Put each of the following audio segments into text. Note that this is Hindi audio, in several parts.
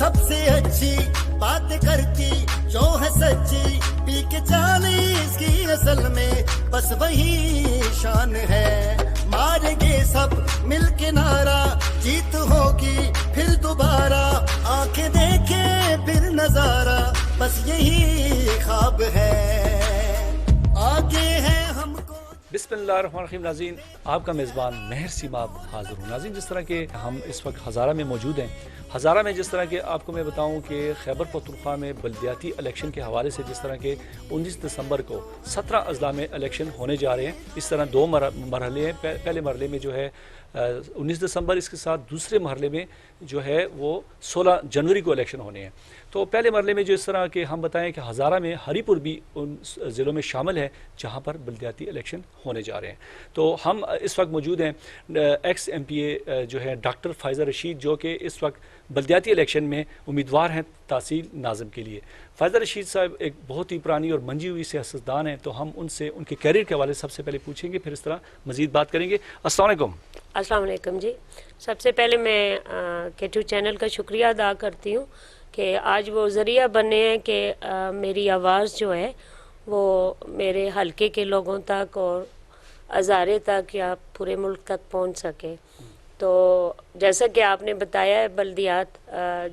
सबसे अच्छी बात करती जो है सच्ची, पी के 40 की असल में बस वही शान है। मारेंगे सब मिलके नारा, जीत होगी फिर दोबारा, आंखें देखे फिर नजारा, बस यही ख्वाब है, आगे है हमको। बिस्मिल्लाहिर्रहमानिर्रहीम। नाज़रीन, आपका मेज़बान महर सीमाब हाज़िर हूँ। नाज़रीन, जिस तरह के हम इस वक्त हज़ारा में मौजूद हैं, हज़ारा में जिस तरह के आपको मैं बताऊं कि खैबर पख्तूनख्वा में बल्दियाती इलेक्शन के हवाले से जिस तरह के 19 दिसंबर को 17 अज़ला में इलेक्शन होने जा रहे हैं, इस तरह दो मरहले हैं। पहले मरहले में जो है 19 दिसंबर, इसके साथ दूसरे मरहले में जो है वो 16 जनवरी को इलेक्शन होने हैं। तो पहले मरहले में जो इस तरह के हम बताएं कि हज़ारा में हरीपुर भी उन ज़िलों में शामिल है जहाँ पर बल्दियाती इलेक्शन होने जा रहे हैं। तो हम इस वक्त मौजूद हैं एक्स MPA जो है डॉक्टर फ़ायज़ा रशीद, जो कि इस वक्त बल्दियाती इलेक्शन में उम्मीदवार हैं तहसील नाज़िम के लिए। फ़ायज़ा रशीद साहब एक बहुत ही पुरानी और मंजी हुई सियासतदान हैं, तो हम उनसे उनके कैरियर के हवाले सबसे पहले पूछेंगे, फिर इस तरह मज़ीद बात करेंगे। अस्सलाम वालेकुम। अस्सलाम वालेकुम जी। सबसे पहले मैं K2 चैनल का शुक्रिया अदा करती हूँ कि आज वो ज़रिया बने हैं कि मेरी आवाज़ जो है वो मेरे हलके के लोगों तक और हज़ारे तक या पूरे मुल्क तक पहुँच सके। तो जैसा कि आपने बताया है, बल्दियात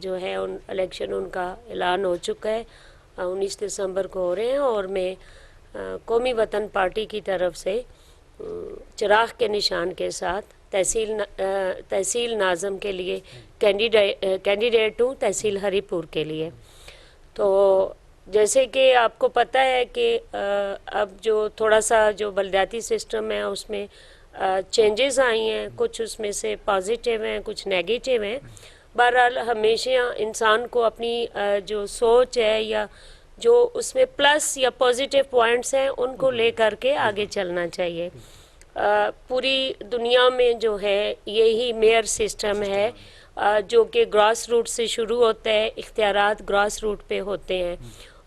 जो है उन इलेक्शन उनका ऐलान हो चुका है, 19 दिसंबर को हो रहे हैं, और मैं कौमी वतन पार्टी की तरफ से चिराग के निशान के साथ तहसील नाज़िम के लिए कैंडिडेट हूँ, तहसील हरीपुर के लिए। तो जैसे कि आपको पता है कि अब जो थोड़ा सा जो बल्दियाती सिस्टम है उसमें चेंजेस आई हैं, कुछ उसमें से पॉजिटिव हैं, कुछ नेगेटिव हैं। बहरहाल हमेशा इंसान को अपनी जो सोच है या जो उसमें प्लस या पॉजिटिव पॉइंट्स हैं उनको ले करके आगे चलना चाहिए। पूरी दुनिया में जो है यही मेयर सिस्टम है, जो कि ग्रास रूट से शुरू होता है, इख्तियारात ग्रास रूट पे होते हैं,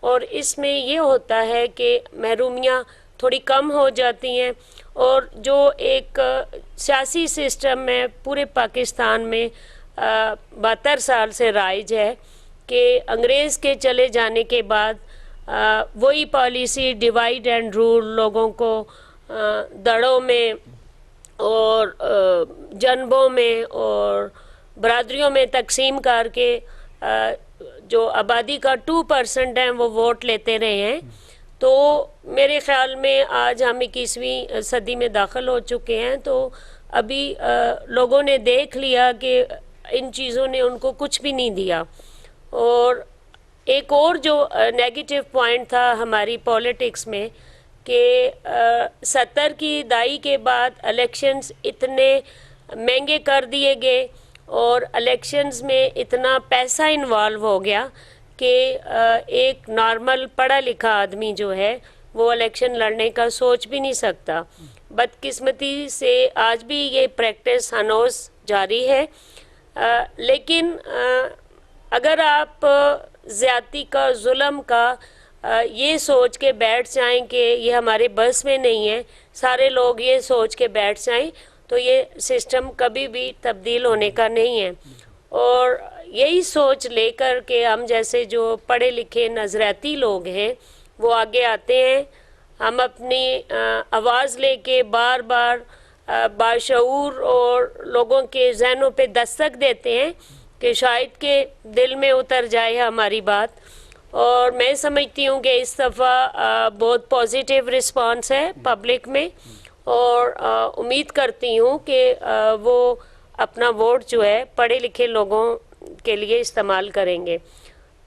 और इसमें ये होता है कि महरूमियाँ थोड़ी कम हो जाती हैं। और जो एक सियासी सिस्टम में पूरे पाकिस्तान में 72 साल से राइज है कि अंग्रेज़ के चले जाने के बाद वही पॉलिसी डिवाइड एंड रूल, लोगों को दड़ों में और जनबों में और बरादरियों में तकसीम करके जो आबादी का 2% है वो वोट लेते रहे हैं। तो मेरे ख़्याल में आज हम 21वीं सदी में दाखिल हो चुके हैं, तो अभी लोगों ने देख लिया कि इन चीज़ों ने उनको कुछ भी नहीं दिया। और एक और जो नेगेटिव पॉइंट था हमारी पॉलिटिक्स में कि 70 की दहाई के बाद इलेक्शंस इतने महंगे कर दिए गए और इलेक्शंस में इतना पैसा इन्वॉल्व हो गया कि एक नॉर्मल पढ़ा लिखा आदमी जो है वो इलेक्शन लड़ने का सोच भी नहीं सकता। बदकिस्मती से आज भी ये प्रैक्टिस हनोस जारी है। लेकिन अगर आप ज़्यादती का, जुल्म का ये सोच के बैठ जाएं कि ये हमारे बस में नहीं है, सारे लोग ये सोच के बैठ जाएं, तो ये सिस्टम कभी भी तब्दील होने का नहीं है। और यही सोच लेकर के हम जैसे जो पढ़े लिखे नज़रियाती लोग हैं वो आगे आते हैं। हम अपनी आवाज़ लेके बार बार बाशऊर और लोगों के जहनों पे दस्तक देते हैं कि शायद के दिल में उतर जाए हमारी बात। और मैं समझती हूँ कि इस दफ़ा बहुत पॉजिटिव रिस्पांस है पब्लिक में, और उम्मीद करती हूँ कि वो अपना वोट जो है पढ़े लिखे लोगों के लिए इस्तेमाल करेंगे।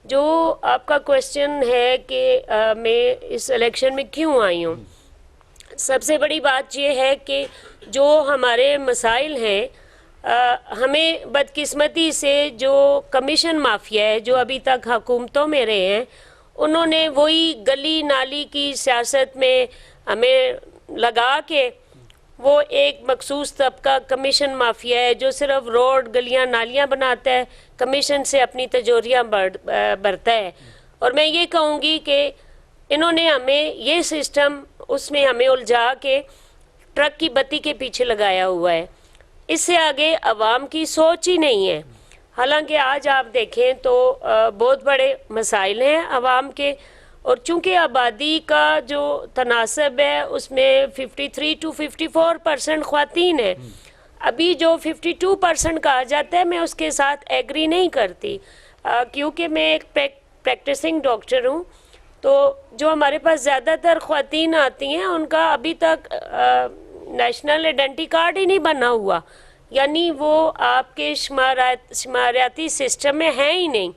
जो आपका क्वेश्चन है कि मैं इस इलेक्शन में क्यों आई हूँ, सबसे बड़ी बात ये है कि जो हमारे मसाइल हैं, हमें बदकिस्मती से जो कमीशन माफिया है जो अभी तक हुकूमतों में रहे हैं, उन्होंने वही गली नाली की सियासत में हमें लगा के वो एक मखसूस तबका कमीशन माफिया है जो सिर्फ रोड, गलियां, नालियां बनाता है, कमीशन से अपनी तिजोरियां भरता है। और मैं ये कहूँगी कि इन्होंने हमें ये सिस्टम उसमें हमें उलझा के ट्रक की बत्ती के पीछे लगाया हुआ है। इससे आगे अवाम की सोच ही नहीं है। हालांकि आज आप देखें तो बहुत बड़े मसाइल हैं आवाम के, और चूंकि आबादी का जो तनासब है उसमें 53 to 54% ख़वातीन है। अभी जो 52% कहा जाता है, मैं उसके साथ एग्री नहीं करती, क्योंकि मैं एक प्रैक्टिसिंग डॉक्टर हूँ। तो जो हमारे पास ज़्यादातर ख़वातीन आती हैं उनका अभी तक नेशनल आइडेंटिटी कार्ड ही नहीं बना हुआ, यानी वो आपके शुमारियाती सिस्टम में है ही नहीं।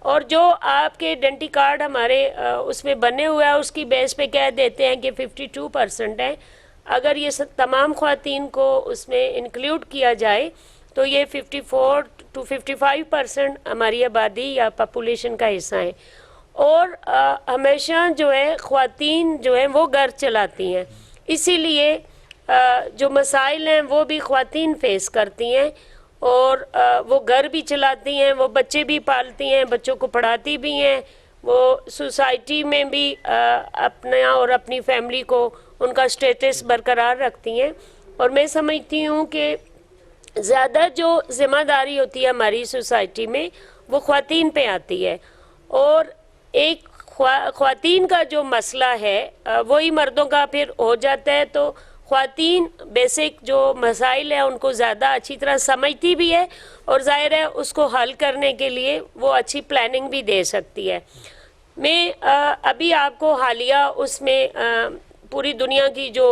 और जो आपके आइडेंटिटी कार्ड हमारे उसमें बने हुए हैं उसकी बेस पे कह देते हैं कि 52% है। अगर ये तमाम ख़वातीन को उसमें इंक्लूड किया जाए तो ये 54 to 55% हमारी आबादी या पॉपुलेशन का हिस्सा है। और हमेशा जो है ख़वातीन जो है वो घर चलाती हैं, इसीलिए जो मसाइल हैं वो भी ख़वातीन फेस करती हैं, और वो घर भी चलाती हैं, वो बच्चे भी पालती हैं, बच्चों को पढ़ाती भी हैं, वो सोसाइटी में भी अपना और अपनी फैमिली को उनका स्टेटस बरकरार रखती हैं। और मैं समझती हूँ कि ज़्यादा जो ज़िम्मेदारी होती है हमारी सोसाइटी में वो ख़वातीन पे आती है, और एक ख़वातीन का जो मसला है वही मर्दों का फिर हो जाता है। तो ख़वातीन बेसिक जो मसाइल है उनको ज़्यादा अच्छी तरह समझती भी है, और ज़ाहिर है उसको हल करने के लिए वो अच्छी प्लानिंग भी दे सकती है। मैं अभी आपको हालिया उसमें पूरी दुनिया की जो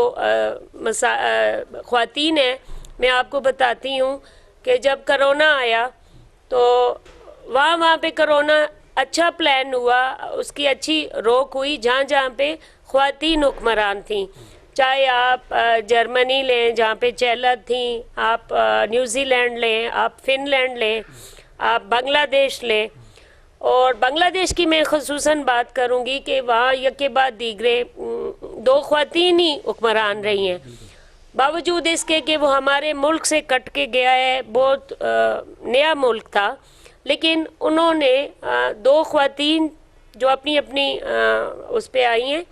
ख़वातीन है मैं आपको बताती हूँ कि जब करोना आया तो वहाँ पे करोना अच्छा प्लान हुआ, उसकी अच्छी रोक हुई जहाँ जहाँ पे ख़वातीन हुक्मरान थीं। चाहे आप जर्मनी लें जहाँ पे चेलत थी, आप न्यूज़ीलैंड लें, आप फ़िनलैंड लें, आप बांग्लादेश लें। और बांग्लादेश की मैं ख़ुसूसन बात करूँगी कि वहाँ यके बाद दीगरे 2 ख़वातीन ही हुक्मरान रही हैं, बावजूद इसके कि वो हमारे मुल्क से कट के गया है, बहुत नया मुल्क था, लेकिन उन्होंने 2 ख़वातीन जो अपनी अपनी उस पर आई हैं,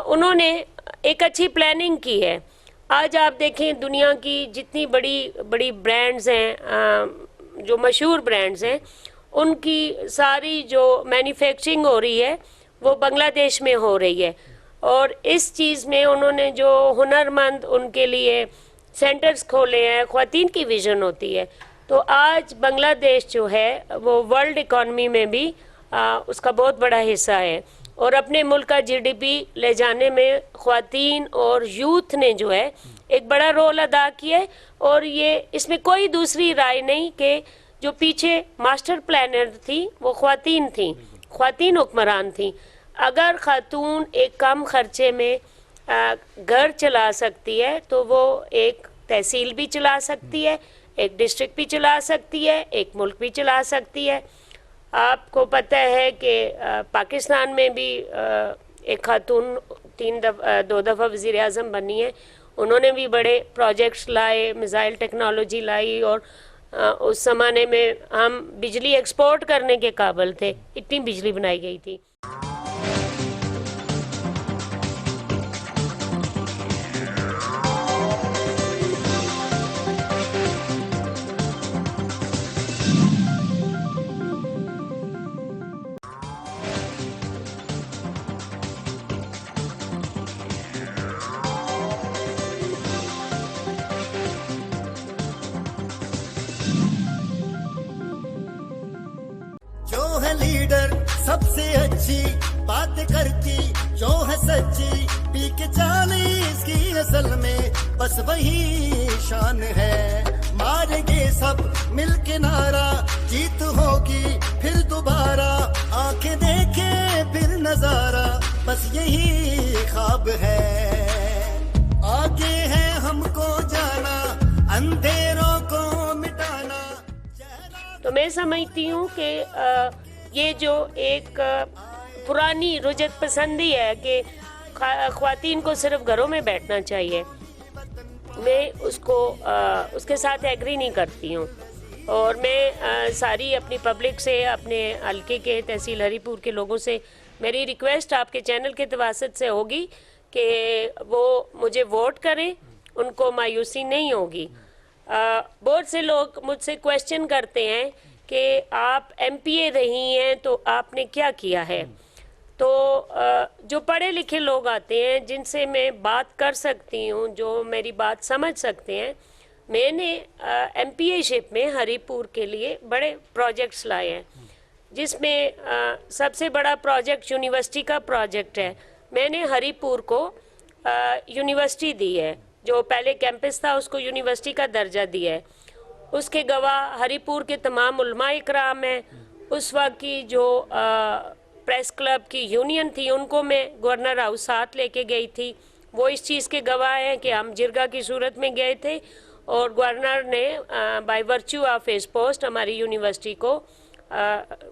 उन्होंने एक अच्छी प्लानिंग की है। आज आप देखें दुनिया की जितनी बड़ी बड़ी ब्रांड्स हैं, जो मशहूर ब्रांड्स हैं, उनकी सारी जो मैन्युफैक्चरिंग हो रही है वो बांग्लादेश में हो रही है। और इस चीज़ में उन्होंने जो हुनरमंद उनके लिए सेंटर्स खोले हैं, ख़वातीन की विज़न होती है। तो आज बांग्लादेश जो है वो वर्ल्ड इकॉनमी में भी उसका बहुत बड़ा हिस्सा है, और अपने मुल्क का GDP ले जाने में ख़वातीन और यूथ ने जो है एक बड़ा रोल अदा किया है। और ये इसमें कोई दूसरी राय नहीं कि जो पीछे मास्टर प्लानर थी वो ख़वातीन थी, ख़वातीन हुक्मरान थी। अगर ख़ातून एक कम खर्चे में घर चला सकती है तो वो एक तहसील भी चला सकती है, एक डिस्ट्रिक्ट भी चला सकती है, एक मुल्क भी चला सकती है। आपको पता है कि पाकिस्तान में भी एक खातून 2 दफ़ा वज़ीर आज़म बनी है, उन्होंने भी बड़े प्रोजेक्ट्स लाए, मिसाइल टेक्नोलॉजी लाई, और उस ज़माने में हम बिजली एक्सपोर्ट करने के काबिल थे, इतनी बिजली बनाई गई थी। जो है लीडर सबसे अच्छी बात करती, जो है सच्ची पी के चाली इसकी असल में बस वही शान है। मारेंगे सब मिलके नारा, जीत होगी फिर दोबारा, आंखें देखे फिर नजारा, बस यही ख्वाब है। आगे है हमको जाना, अंधेरों को मिटाना। तो मैं समझती हूँ कि ये जो एक पुरानी रुजत पसंदी है कि ख़वातीन को सिर्फ घरों में बैठना चाहिए, मैं उसके साथ एग्री नहीं करती हूँ। और मैं सारी अपनी पब्लिक से, अपने हल्के के तहसील हरीपुर के लोगों से मेरी रिक्वेस्ट आपके चैनल के तवासत से होगी कि वो मुझे वोट करें, उनको मायूसी नहीं होगी। बहुत से लोग मुझसे क्वेश्चन करते हैं कि आप एमपीए रही हैं तो आपने क्या किया है। तो जो पढ़े लिखे लोग आते हैं जिनसे मैं बात कर सकती हूँ, जो मेरी बात समझ सकते हैं, मैंने एमपीए शिप में हरिपुर के लिए बड़े प्रोजेक्ट्स लाए हैं, जिसमें सबसे बड़ा प्रोजेक्ट यूनिवर्सिटी का प्रोजेक्ट है। मैंने हरिपुर को यूनिवर्सिटी दी है, जो पहले कैंपस था उसको यूनिवर्सिटी का दर्जा दिया है। उसके गवाह हरिपुर के तमाम उलमा इकराम हैं। उस वक्त की जो प्रेस क्लब की यूनियन थी उनको मैं गवर्नर हाउस साथ लेके गई थी, वो इस चीज़ के गवाह हैं कि हम जिरगा की सूरत में गए थे और गवर्नर ने by virtue of his post हमारी यूनिवर्सिटी को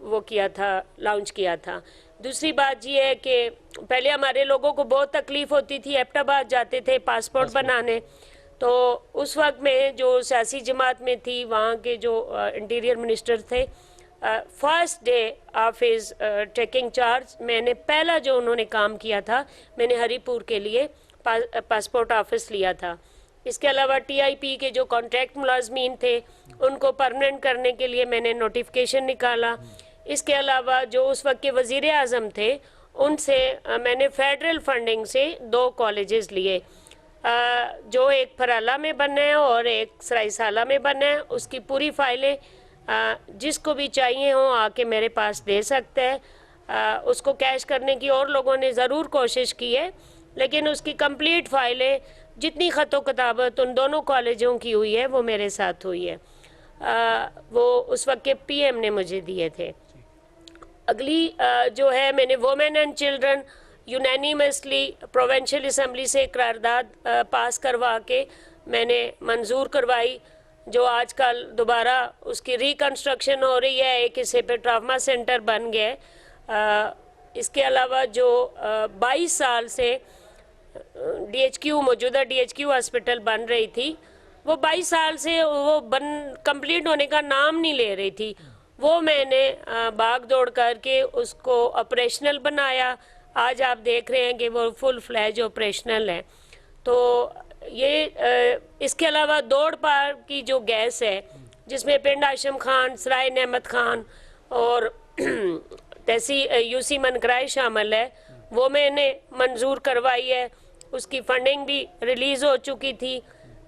वो किया था, लॉन्च किया था। दूसरी बात ये है कि पहले हमारे लोगों को बहुत तकलीफ़ होती थी, एबटाबाद जाते थे पासपोर्ट बनाने, तो उस वक्त में जो सियासी जमात में थी वहाँ के जो इंटीरियर मिनिस्टर थे, first day of his taking charge मैंने पहला जो उन्होंने काम किया था, मैंने हरिपुर के लिए पासपोर्ट ऑफिस लिया था। इसके अलावा टीआईपी के जो कॉन्ट्रैक्ट मुलाजमीन थे उनको परमानेंट करने के लिए मैंने नोटिफिकेशन निकाला। इसके अलावा जो उस वक्त के वज़ीर आज़म थे उनसे मैंने फेडरल फंडिंग से 2 कॉलेजेस लिए, जो एक फराला में बने हैं और एक सरायसाला में बने हैं। उसकी पूरी फाइलें जिसको भी चाहिए हो आके मेरे पास दे सकते हैं। उसको कैश करने की और लोगों ने ज़रूर कोशिश की है, लेकिन उसकी कंप्लीट फाइलें जितनी ख़तो किताबत उन दोनों कॉलेजों की हुई है वो मेरे साथ हुई है। वो उस वक्त के पीएम ने मुझे दिए थे। अगली जो है, मैंने women and children unanimously provincial assembly से करारदाद पास करवा के मैंने मंजूर करवाई, जो आजकल दोबारा उसकी रिकन्स्ट्रक्शन हो रही है, एक हिस्से पे ट्रामा सेंटर बन गया। इसके अलावा जो 22 साल से डीएचक्यू मौजूदा डीएचक्यू हॉस्पिटल बन रही थी, वो 22 साल से वो कंप्लीट होने का नाम नहीं ले रही थी, वो मैंने भाग दौड़ करके उसको ऑपरेशनल बनाया। आज आप देख रहे हैं कि वो फुल फ्लैज ऑपरेशनल है। तो ये इसके अलावा दौड़ पार की जो गैस है, जिसमें पिंड आशम खान, सराय नेमत खान और यूसी मनकराय शामिल है, वो मैंने मंजूर करवाई है। उसकी फंडिंग भी रिलीज़ हो चुकी थी।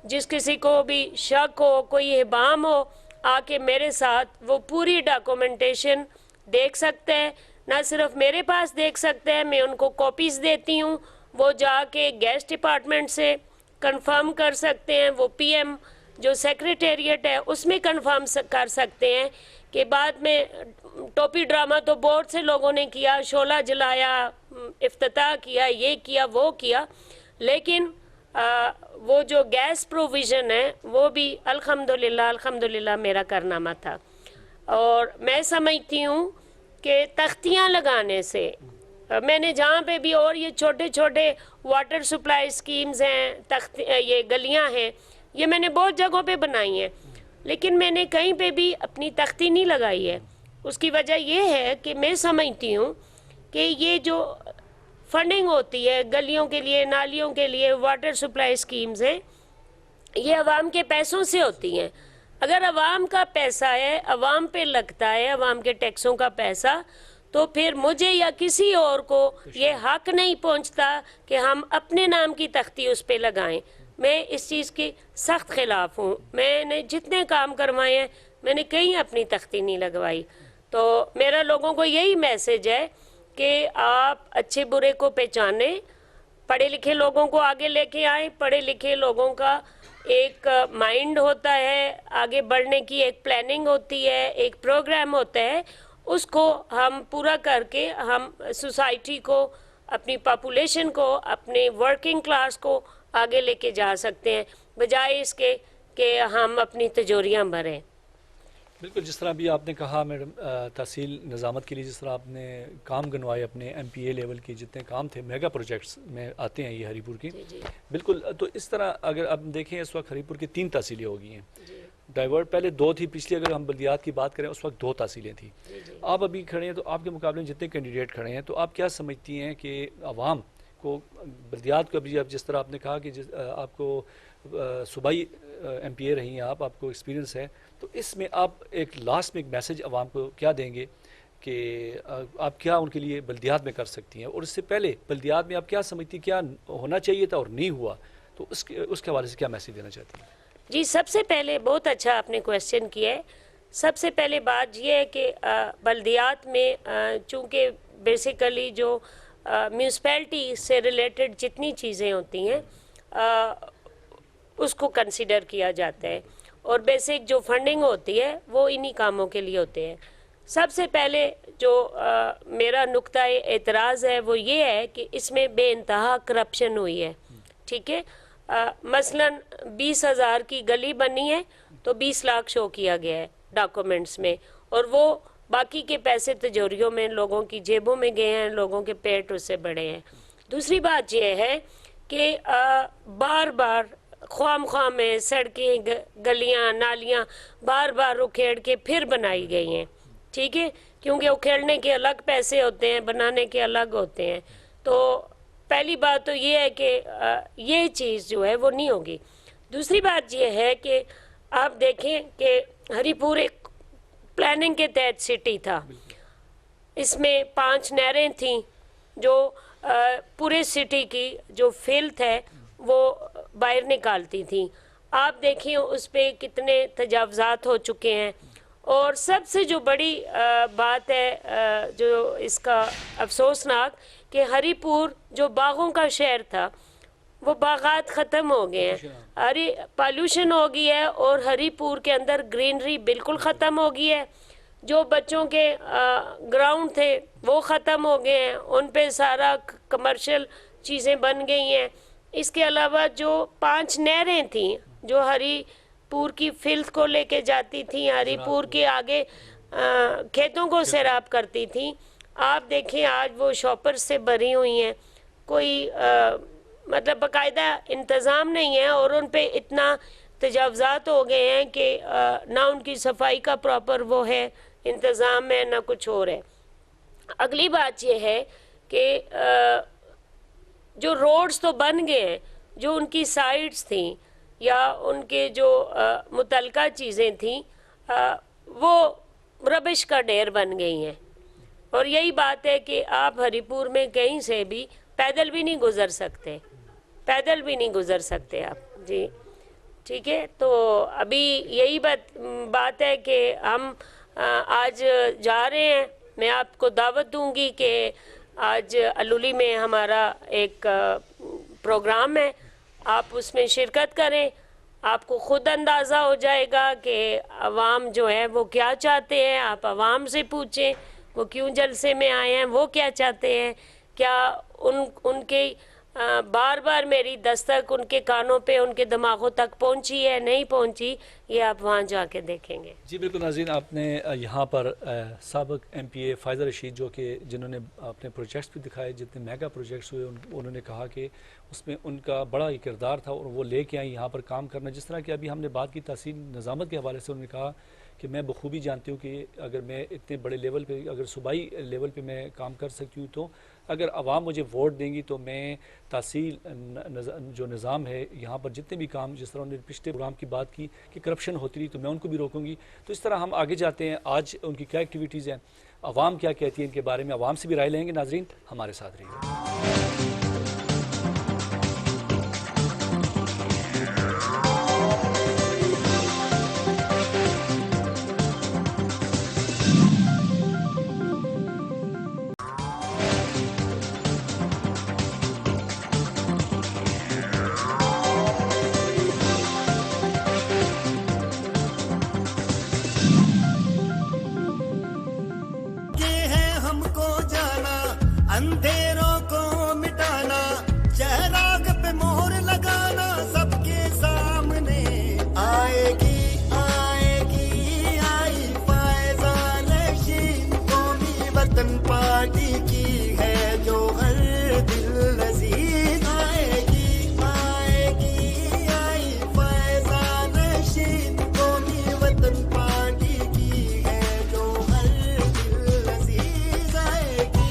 जिस किसी को भी शक हो, कोई इबाम हो, आके मेरे साथ वो पूरी डॉक्यूमेंटेशन देख सकते हैं। ना सिर्फ मेरे पास देख सकते हैं, मैं उनको कॉपीज़ देती हूँ, वो जाके गैस डिपार्टमेंट से कंफर्म कर सकते हैं, वो पीएम जो सेक्रेटेरिएट है उसमें कंफर्म कर सकते हैं कि बाद में टोपी ड्रामा तो बहुत से लोगों ने किया, शोला जलाया, इफ्तिताह किया, ये किया वो किया, लेकिन वो जो गैस प्रोविज़न है वो भी अल्हम्दुलिल्लाह मेरा कारनामा था। और मैं समझती हूँ कि तख्तियाँ लगाने से मैंने जहाँ पे भी, और ये छोटे छोटे वाटर सप्लाई स्कीम्स हैं, ये गलियाँ हैं, ये मैंने बहुत जगहों पे बनाई हैं, लेकिन मैंने कहीं पे भी अपनी तख्ती नहीं लगाई है। उसकी वजह ये है कि मैं समझती हूँ कि ये जो फंडिंग होती है गलियों के लिए, नालियों के लिए, वाटर सप्लाई स्कीम्स हैं, ये अवाम के पैसों से होती हैं। अगर अवाम का पैसा है, अवाम पे लगता है, अवाम के टैक्सों का पैसा, तो फिर मुझे या किसी और को ये हक नहीं पहुंचता कि हम अपने नाम की तख्ती उस पे लगाएं। मैं इस चीज़ की सख्त खिलाफ हूँ। मैंने जितने काम करवाए हैं मैंने कहीं अपनी तख्ती नहीं लगवाई। तो मेरा लोगों को यही मैसेज है कि आप अच्छे बुरे को पहचानें, पढ़े लिखे लोगों को आगे लेके आएँ। पढ़े लिखे लोगों का एक माइंड होता है, आगे बढ़ने की एक प्लानिंग होती है, एक प्रोग्राम होता है, उसको हम पूरा करके हम सोसाइटी को, अपनी पॉपुलेशन को, अपने वर्किंग क्लास को आगे लेके जा सकते हैं, बजाय इसके कि हम अपनी तिजोरियां भरें। बिल्कुल, जिस तरह भी आपने कहा मैडम, तहसील निज़ामत के लिए जिस तरह आपने काम गनवाए, अपने एमपीए लेवल के जितने काम थे, मेगा प्रोजेक्ट्स में आते हैं ये हरीपुर की। बिल्कुल, तो इस तरह अगर आप देखें इस वक्त हरीपुर की 3 तहसीलें हो गई हैं। डाइवर्ट पहले 2 थी, पिछली अगर हम बल्दियात की बात करें उस वक्त 2 तहसीलें थी। आप अभी खड़े हैं, तो आपके मुकाबले जितने कैंडिडेट खड़े हैं, तो आप क्या समझती हैं कि आवाम को, बल्दियात को अभी, अब जिस तरह आपने कहा कि आपको सूबाई MPA रही हैं आपको एक्सपीरियंस है, तो इसमें आप एक लास्ट में एक मैसेज आवाम को क्या देंगे कि आप क्या उनके लिए बल्दियात में कर सकती हैं, और इससे पहले बल्दियात में आप क्या समझती क्या होना चाहिए था और नहीं हुआ, तो उसके हवाले से क्या मैसेज देना चाहती हैं? जी, सबसे पहले बहुत अच्छा आपने क्वेश्चन किया है। सबसे पहले बात यह है कि बल्दियात में चूँकि बेसिकली जो म्यूनसिपैलिटी से रिलेटेड जितनी चीज़ें होती हैं उसको कंसिडर किया जाता है, और बेसिक जो फंडिंग होती है वो इन्हीं कामों के लिए होते हैं। सबसे पहले जो मेरा नुक्ता एतराज़ है वो ये है कि इसमें बेइंतहा करप्शन हुई है। ठीक है, मसलन 20,000 की गली बनी है तो 20 लाख शो किया गया है डॉक्यूमेंट्स में, और वो बाकी के पैसे तिजोरियों में लोगों की जेबों में गए हैं, लोगों के पेट उससे बड़े हैं। दूसरी बात यह है कि बार बार ख्वाम में सड़कें, गलियां, नालियां बार बार उखेड़ के फिर बनाई गई हैं। ठीक है, क्योंकि उखेड़ने के अलग पैसे होते हैं, बनाने के अलग होते हैं। तो पहली बात तो ये है कि ये चीज़ जो है वो नहीं होगी। दूसरी बात ये है कि आप देखें कि हरिपुर एक प्लानिंग के तहत सिटी था, इसमें 5 नहरें थीं जो पूरे सिटी की जो फिल्थ है वो बाहर निकालती थी। आप देखिए उस पर कितने तजावज़ात हो चुके हैं। और सबसे जो बड़ी बात है जो इसका अफसोसनाक कि हरिपुर जो बागों का शहर था वो बागात ख़त्म हो गए हैं, पॉल्यूशन हो गई है, और हरिपुर के अंदर ग्रीनरी बिल्कुल ख़त्म हो गई है। जो बच्चों के ग्राउंड थे वो ख़त्म हो गए हैं, उन पे सारा कमर्शियल चीज़ें बन गई हैं। इसके अलावा जो 5 नहरें थीं जो हरिपुर की फिल्थ को लेके जाती थी, हरिपुर के आगे खेतों को सैराब करती थी, आप देखें आज वो शॉपर से भरी हुई हैं। कोई मतलब बाकायदा इंतज़ाम नहीं है, और उन पे इतना तजावज़ात हो गए हैं कि ना उनकी सफाई का प्रॉपर वो है इंतज़ाम है, ना कुछ और है। अगली बात ये है कि जो रोड्स तो बन गए हैं, जो उनकी साइड्स थी या उनके जो मुतलका चीज़ें थी वो रबिश का ढेर बन गई हैं। और यही बात है कि आप हरिपुर में कहीं से भी पैदल भी नहीं गुज़र सकते, पैदल भी नहीं गुज़र सकते आप जी। ठीक है, तो अभी यही बात है कि हम आज जा रहे हैं। मैं आपको दावत दूंगी कि आज अलुली में हमारा एक प्रोग्राम है, आप उसमें शिरकत करें। आपको ख़ुद अंदाज़ा हो जाएगा कि अवाम जो है वो क्या चाहते हैं। आप अवाम से पूछें वो क्यों जलसे में आए हैं, वो क्या चाहते हैं, क्या उनके बार बार मेरी दस्तक उनके कानों पे, उनके दिमागों तक पहुंची है, नहीं पहुंची, ये आप वहाँ जाके देखेंगे। जी बिल्कुल नाज़रीन, आपने यहाँ पर साबिक MPA फ़ायज़ा रशीद जो कि जिन्होंने अपने प्रोजेक्ट्स भी दिखाए, जितने मेगा प्रोजेक्ट्स हुए उन्होंने कहा कि उसमें उनका बड़ा ही किरदार था और वो लेके आई यहाँ पर काम करना। जिस तरह की अभी हमने बात की तहसील निज़ामत के हवाले से, उन्होंने कहा कि मैं बखूबी जानती हूँ कि अगर मैं इतने बड़े लेवल पे, अगर सूबाई लेवल पे मैं काम कर सकती हूँ, तो अगर आवाम मुझे वोट देंगी तो मैं तहसील जो निज़ाम है यहाँ पर जितने भी काम, जिस तरह उन्होंने पिछले प्रोग्राम की बात की कि करप्शन होती रही, तो मैं उनको भी रोकूंगी। तो इस तरह हम आगे जाते हैं। आज उनकी क्या एक्टिविटीज़ हैं, आवाम क्या कहती है इनके बारे में, आवाम से भी राय लेंगे। नाजरीन हमारे साथ रहिए। अंधेरों को मिटाना, चराग पे मोहर लगाना, सबके सामने आएगी आएगी आई फ़ायज़ा नशीन। कौमी वतन पार्टी की है जो हर दिल अज़ीज़। आएगी आएगी आई फ़ायज़ा नशीन। कौमी वतन पार्टी की है जो हर दिल अज़ीज़। आएगी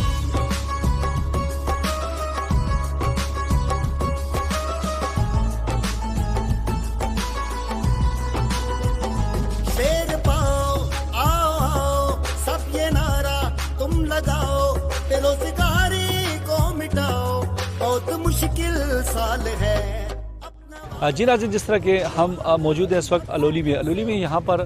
तुम लगाओ, बेरोजगारी को मिटाओ, बहुत मुश्किल साल है। जी नाज़रीन, जिस तरह के हम मौजूद हैं इस वक्त अलौली में यहाँ पर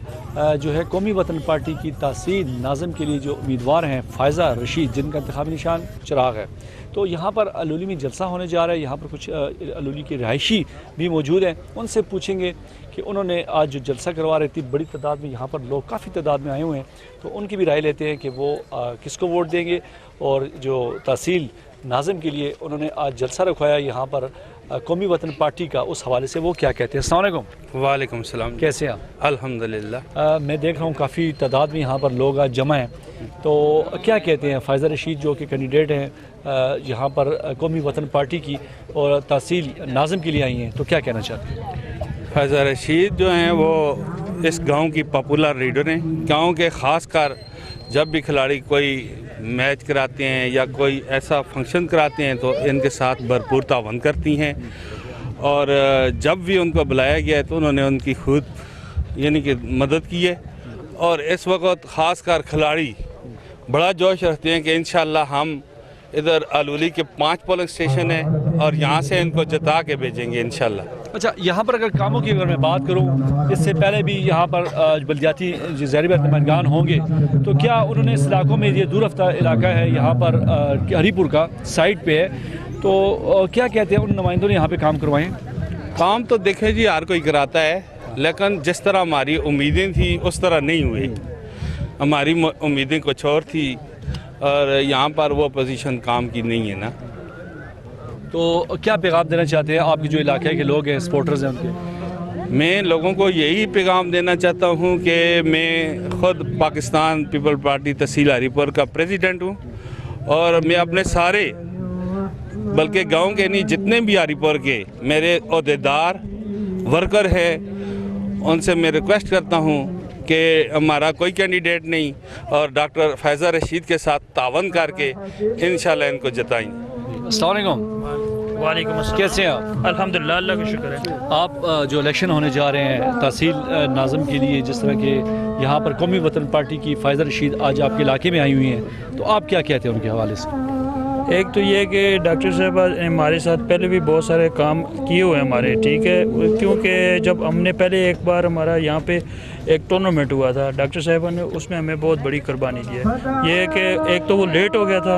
जो है कौमी वतन पार्टी की तहसील नाज़म के लिए जो उम्मीदवार हैं फ़ायज़ा रशीद, जिनका इंतखाबी निशान चिराग है, तो यहाँ पर अलौली में जलसा होने जा रहा है। यहाँ पर कुछ अलौली के रहायशी भी मौजूद हैं, उनसे पूछेंगे कि उन्होंने आज जो जलसा करवा रहे थे, बड़ी तादाद में यहाँ पर लोग काफ़ी तादाद में आए हुए हैं, तो उनकी भी राय लेते हैं कि वो किसको वोट देंगे और जो तहसील नाज़म के लिए उन्होंने आज जलसा रखवाया यहाँ पर कौमी वतन पार्टी का, उस हवाले से वो क्या कहते हैं। अस्सलाम वालेकुम। वालेकुम सलाम। कैसे हैं आप? अल्हम्दुलिल्लाह। मैं देख रहा हूँ काफ़ी तादाद में यहाँ पर लोग आज जमा हैं, तो क्या कहते हैं फ़ायज़ा रशीद जो कि कैंडिडेट हैं यहाँ पर कौमी वतन पार्टी की और तहसील नाज़म के लिए आई हैं, तो क्या कहना चाहते हैं? फ़ायज़ा रशीद जो हैं वो इस गांव की पॉपुलर लीडर हैं। गांव के ख़ास कर जब भी खिलाड़ी कोई मैच कराते हैं या कोई ऐसा फंक्शन कराते हैं तो इनके साथ भरपूर तावन करती हैं, और जब भी उनको बुलाया गया है तो उन्होंने उनकी खुद यानी कि मदद की है। और इस वक्त ख़ास कर खिलाड़ी बड़ा जोश रखते हैं कि इंशाअल्लाह हम इधर अलौली के 5 पोलिंग स्टेशन हैं और यहाँ से इनको जिता के भेजेंगे इंशाअल्लाह। अच्छा, यहाँ पर अगर कामों की अगर मैं बात करूँ, इससे पहले भी यहाँ पर बल्दियाती ज़ाहिर नुमाइंदान होंगे, तो क्या उन्होंने इस इलाकों में, ये दूर रफ्ता इलाका है यहाँ पर हरीपुर का साइड पे है, तो क्या कहते हैं उन नुमाइंदों ने यहाँ पे काम करवाए? काम तो देखें जी हर कोई कराता है, लेकिन जिस तरह हमारी उम्मीदें थी उस तरह नहीं हुई। हमारी उम्मीदें कुछ और थी और यहाँ पर वो पोजीशन काम की नहीं है ना। तो क्या पैगाम देना चाहते हैं आपके जो इलाके के लोग हैं, सपोर्टर्स हैं उनके? मैं लोगों को यही पैगाम देना चाहता हूँ कि मैं ख़ुद पाकिस्तान पीपल पार्टी तहसील हरीपुर का प्रेसिडेंट हूँ, और मैं अपने सारे बल्कि गांव के नहीं जितने भी हरीपुर के मेरे ओहदेदार वर्कर हैं उनसे मैं रिक्वेस्ट करता हूँ कि हमारा कोई कैंडिडेट नहीं और डॉक्टर फ़ायज़ा रशीद के साथ तावन करके इंशाल्लाह इनको जिताएंगे। अस्सलाम वालेकुम। वालेकुम अस्सलाम। कैसे हैं आप? अल्हम्दुलिल्लाह, अल्लाह का शुक्र है। आप जो इलेक्शन होने जा रहे हैं तहसील नाज़म के लिए, जिस तरह के यहाँ पर कौमी वतन पार्टी की फ़ायज़ा रशीद आज आपके इलाके में आई हुई हैं, तो आप क्या कहते हैं उनके हवाले से? एक तो ये कि डॉक्टर साहब हमारे साथ पहले भी बहुत सारे काम किए हुए हैं हमारे, ठीक है, क्योंकि जब हमने पहले एक बार हमारा यहाँ पे एक टूर्नामेंट हुआ था, डॉक्टर साहब ने उसमें हमें बहुत बड़ी कुर्बानी दी है। ये कि एक तो वो लेट हो गया था,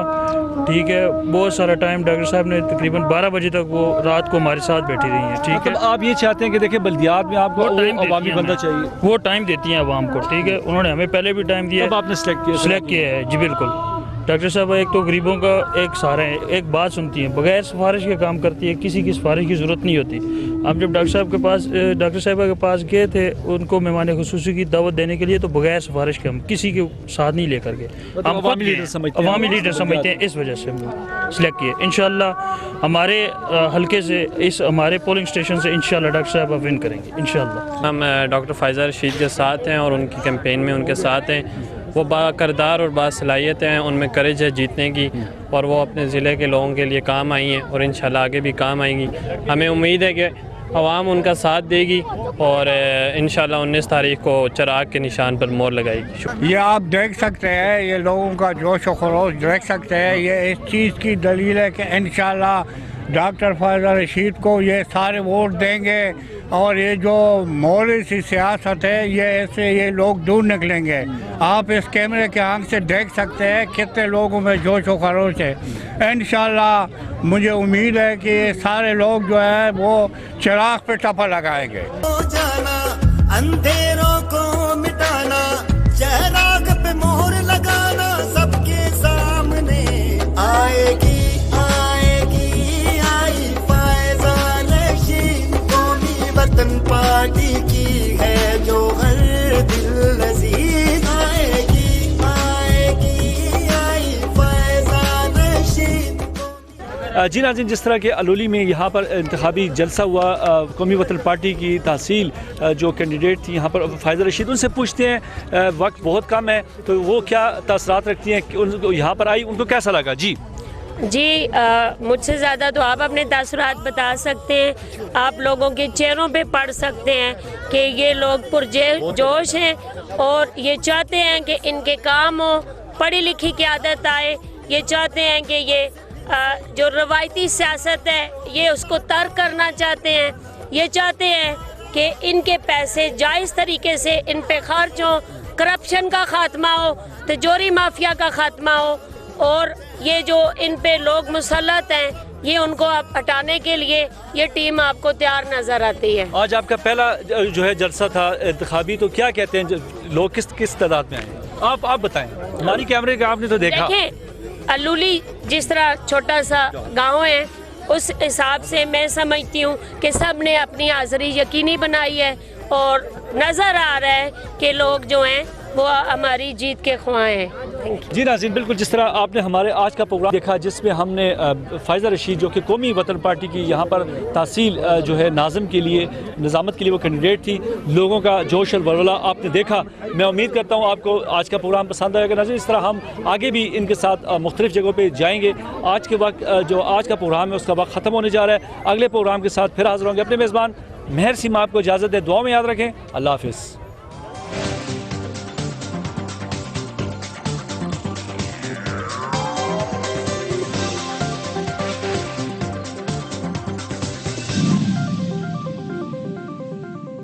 ठीक है, बहुत सारा टाइम डॉक्टर साहब ने तकरीबन 12 बजे तक वो रात को हमारे साथ बैठी रही हैं, ठीक है। मतलब आप ये चाहते हैं कि देखिए बल्दियात में आपको अवामी बंदा चाहिए, वो टाइम देती हैं आवाम को, ठीक है, उन्होंने हमें पहले भी टाइम दिया, आपने सिलेक्ट किया है जी बिल्कुल। डॉक्टर साहब एक तो गरीबों का एक सहारा है, एक बात सुनती हैं, बगैर सिफारिश के काम करती है, किसी की सिफारिश की ज़रूरत नहीं होती। हम जब डॉक्टर साहब के पास गए थे उनको मेहमान खुसूसी की दावत देने के लिए, तो बगैर सिफारिश के हम किसी के साथ नहीं लेकर के, हम अवामी लीडर समझते हैं, इस वजह से हम सिलेक्ट किए। इंशाल्लाह हमारे हल्के से, इस हमारे पोलिंग स्टेशन से इंशाल्लाह डॉक्टर साहब विन करेंगे इंशाल्लाह। हम डॉक्टर फ़ायज़ा रशीद के साथ हैं और उनकी कैंपेन में उनके साथ हैं। वो बाकरदार और बासलाहियत हैं, उनमें करेज है जीतने की, और वो अपने ज़िले के लोगों के लिए काम आई हैं और इंशाल्लाह आगे भी काम आएंगी। हमें उम्मीद है कि आवाम उनका साथ देगी और इंशाल्लाह 19 तारीख को चिराग के निशान पर मोहर लगाएगी। ये आप देख सकते हैं, ये लोगों का जोश और खरोश देख सकते हैं। ये इस चीज़ की दलील है कि इंशाल्लाह डॉक्टर फ़ायज़ा रशीद को ये सारे वोट देंगे, और ये जो मौली सी सियासत है ये ऐसे ये लोग दूर निकलेंगे। आप इस कैमरे के आंख से देख सकते हैं कितने लोगों में जोश और खरोश है। इंशाल्लाह मुझे उम्मीद है कि ये सारे लोग जो है वो चिराग पे टप्पा लगाएंगे। हो जाना, अंधेरों को मिटाना, चिराग पे मोहर लगाना, सबके सामने आएगी वतन पार्टी की है जो हर दिल नज़ीर आएगी आई फ़ायज़ा रशीद। जी नाज़रीन, जिस तरह के अलौली में यहाँ पर इंतखाबी जलसा हुआ कौमी वतन पार्टी की तहसील जो कैंडिडेट थी यहाँ पर फ़ायज़ा रशीद, उनसे पूछते हैं, वक्त बहुत कम है तो वो क्या तासरात रखती हैं कि उनको यहाँ पर आई, उनको कैसा लगा? जी मुझसे ज़्यादा तो आप अपने तासुरात बता सकते हैं, आप लोगों के चेहरों पे पढ़ सकते हैं कि ये लोग पुरजोश हैं और ये चाहते हैं कि इनके काम हो पढ़ी लिखी क़यादत आए। ये चाहते हैं कि ये जो रवायती सियासत है ये उसको तर्क करना चाहते हैं। ये चाहते हैं कि इनके पैसे जायज़ तरीके से इन पे खर्च हो, करप्शन का ख़ात्मा हो, तिजोरी माफिया का ख़ात्मा हो, और ये जो इन पे लोग मुसल्लत हैं ये उनको आप हटाने के लिए ये टीम आपको तैयार नज़र आती है। आज आपका पहला जो है जलसा था इंतखाबी, तो क्या कहते हैं लोग किस तादाद में आए? आप बताएं, हमारी कैमरे का आपने तो देखा। देखें, अलूली जिस तरह छोटा सा गांव है, उस हिसाब से मैं समझती हूँ कि सब ने अपनी हाज़िरी यकीनी बनाई है और नज़र आ रहा है कि लोग जो हैं वो हमारी जीत के ख्वाह हैं। Thank you. जी नाज़रीन, बिल्कुल जिस तरह आपने हमारे आज का प्रोग्राम देखा जिसमें हमने फ़ायज़ा रशीद जो कि कौमी वतन पार्टी की यहाँ पर तहसील जो है नाज़म के लिए, निज़ामत के लिए वो कैंडिडेट थी, लोगों का जोश और वलवला आपने देखा। मैं उम्मीद करता हूँ आपको आज का प्रोग्राम पसंद आएगा। नाज़रीन, इस तरह हम आगे भी इनके साथ मुख्तलिफ़ जगहों पर जाएँगे। आज के वक्त जो आज का प्रोग्राम है उसका वक्त ख़त्म होने जा रहा है। अगले प्रोग्राम के साथ फिर हाज़िर होंगे। अपने मेज़बान महर सीमा आपको इजाज़त दे, दुआ में याद रखें। अल्लाह हाफ़िज़।